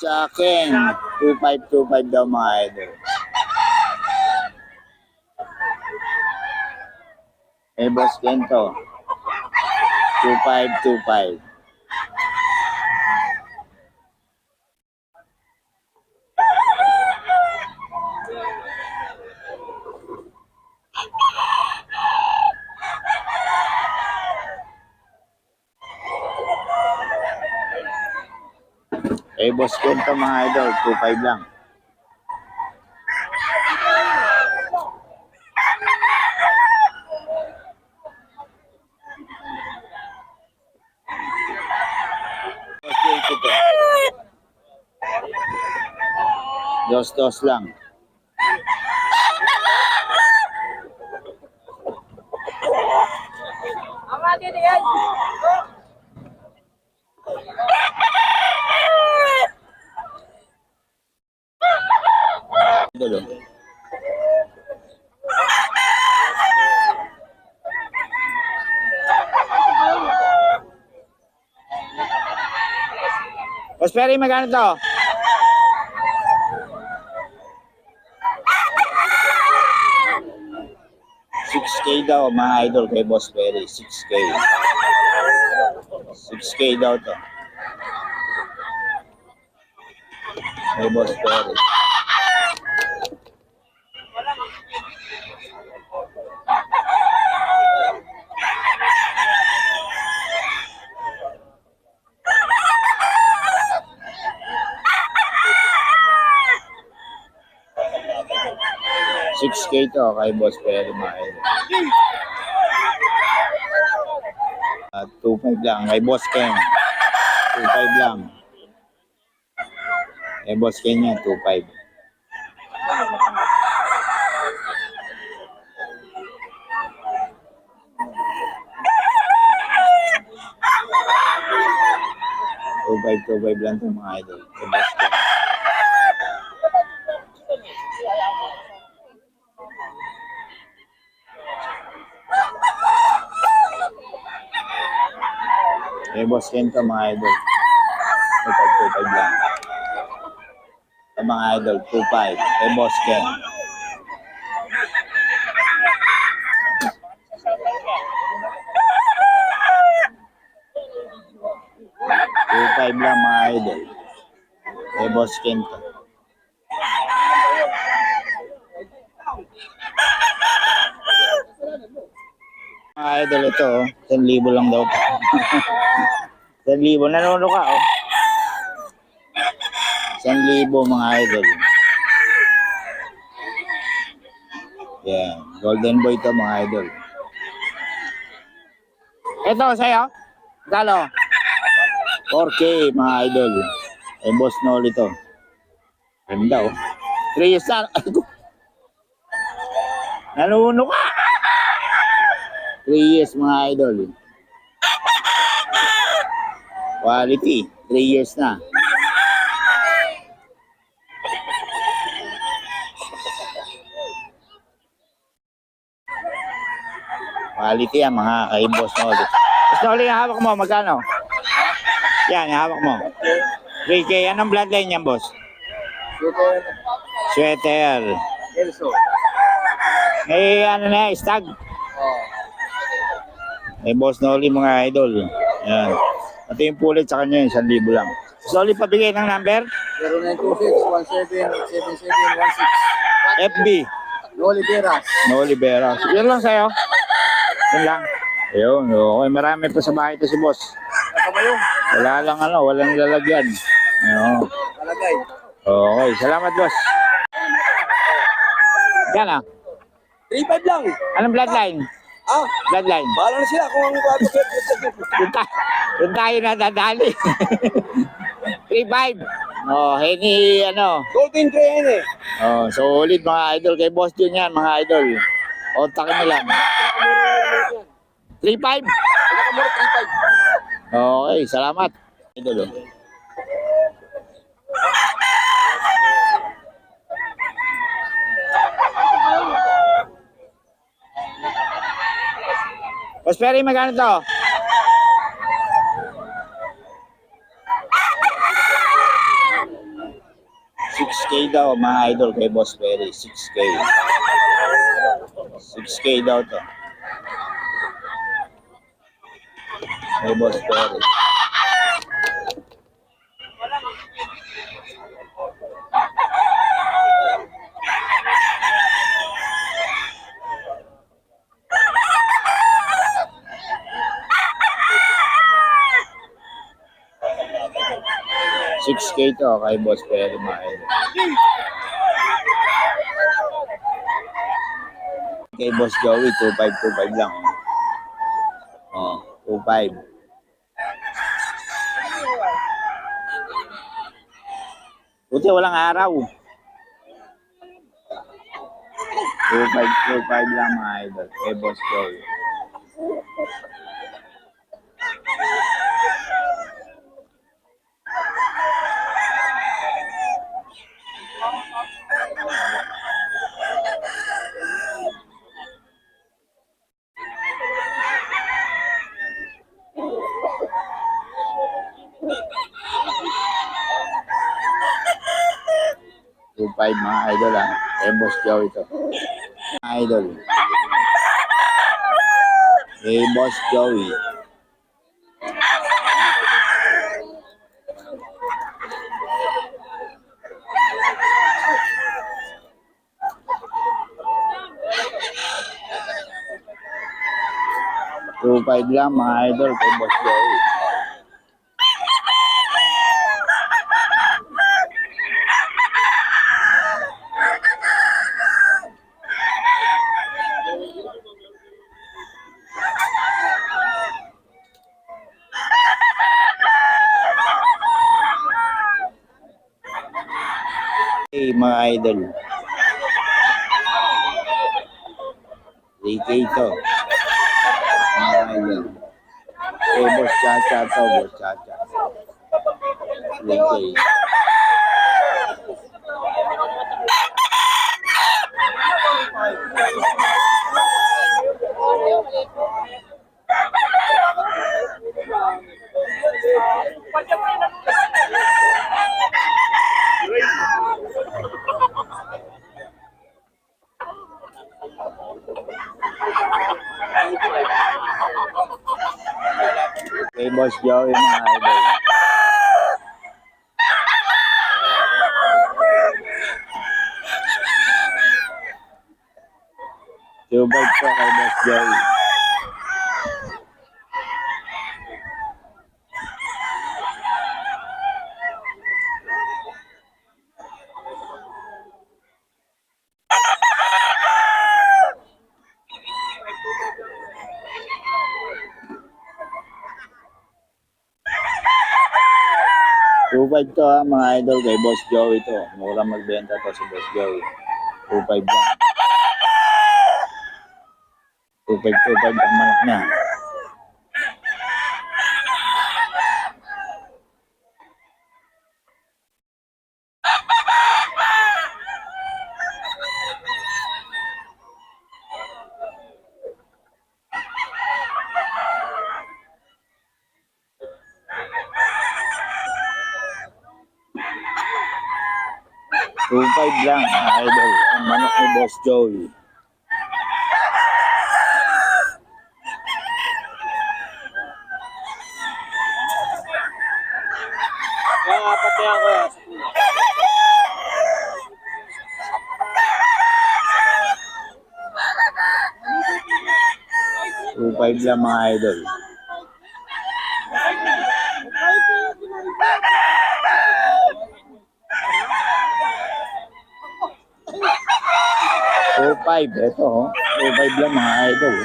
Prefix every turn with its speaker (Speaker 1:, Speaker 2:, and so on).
Speaker 1: Sa akin, 2525 daw mga idol. Eh, Boss Kento, 2525. Eh, Boss Kento mga idol, 25 lang. Boss Kento to. Dos lang. Idol, oh. Boss Perry, magkano to? $6K daw mga idol kay Boss Perry. 6K. 6K daw to. Kay Boss Perry. $6K to kay Boss Perry mga idol. 2.5 lang kay Boss Ken. 2.5 lang. Kay Boss Ken yan, 2.5. $2.5 lang to mga idol. Kay Boss Ken. Kay Boss Ken to mga idol. 2.5 lang. Sa mga idol, 2.5. Kay Boss Ken. $2.5 lang mga idol. Kay Boss Ken to. Mga idol, ito, 1,000 lang daw. 1,000, nanono ka, oh. 1,000 mga idol. Yan, golden boy to mga idol. Ito, sa'yo? Galo? 4K mga idol. Eh, Boss Noli to. Ganda, oh. 3 years na. Nanuno ka. 3 years mga idol. Quality. 3 years na. Quality yan mga kay Boss Noli. Boss Noli, yung hawak mo, magkano? Yan, yung hawak mo. 3K. Anong bloodline yan, boss? Sweater.
Speaker 2: Elso.
Speaker 1: Eh, ano na, stag. Eh, Boss Noli mga idol. Yan. Ito yung pulit sa kanya, 1,000 lang. Boss Noli, pabigay ng number?
Speaker 2: 0926-17-7716.
Speaker 1: FB.
Speaker 2: Noli Beras.
Speaker 1: Noli Beras. Yan lang sa'yo. Yan lang. Ayun, okay. Marami pa sa bahay ito si boss.
Speaker 2: Nakabayong.
Speaker 1: Wala lang ano, walang lalagyan. Ayun.
Speaker 2: Kalagay.
Speaker 1: Okay, salamat boss. Yan ah.
Speaker 2: 3.5 lang.
Speaker 1: Anong bloodline?
Speaker 2: Ah,
Speaker 1: Bloodline.
Speaker 2: bahala na sila kung ang gusto.
Speaker 1: Doon tayo nadadali. 3-5. Oh, Henny, ano.
Speaker 2: Golden Gray yan eh.
Speaker 1: Oh, solid mga idol. Kay Boss Jun yan, mga idol. Kontakin nyo lang. 3-5.
Speaker 2: Pinakamura 3.5.
Speaker 1: Okay, salamat. Idol. Oh. Boss Perry, magkano to? 6K daw mga idol kay Boss Perry. 6K. 6K daw to. Kay Boss Perry. $6K to kay Boss Perry mga idol. Kay Boss Joey, 2525 lang. Oh, 25. Buti walang araw. 2525 lang mga idol. Kay Boss Joey. Two five mga idol ha. Kay Boss Joey ito. Mga idol. Kay Boss Joey. Two five lang mga idol kay Boss Joey. Hey, mga idol. 3K to. Mga idol. Hey, Boss Chacha to. Boss Chacha. 3K. Kay Boss Joey mga idol. Subay po kay Boss Joey. Subay to ha, mga idol kay Boss Joey to. Mura magbenta to si Boss Joey. 2.5 lang. 2.5 ang manok niya. $2.5 lang mga idol ang manok ni Boss Joey.
Speaker 2: Pati ako.
Speaker 1: $2.5 lang mga idol. $2.5 ito oh. $2.5 lang mga idol.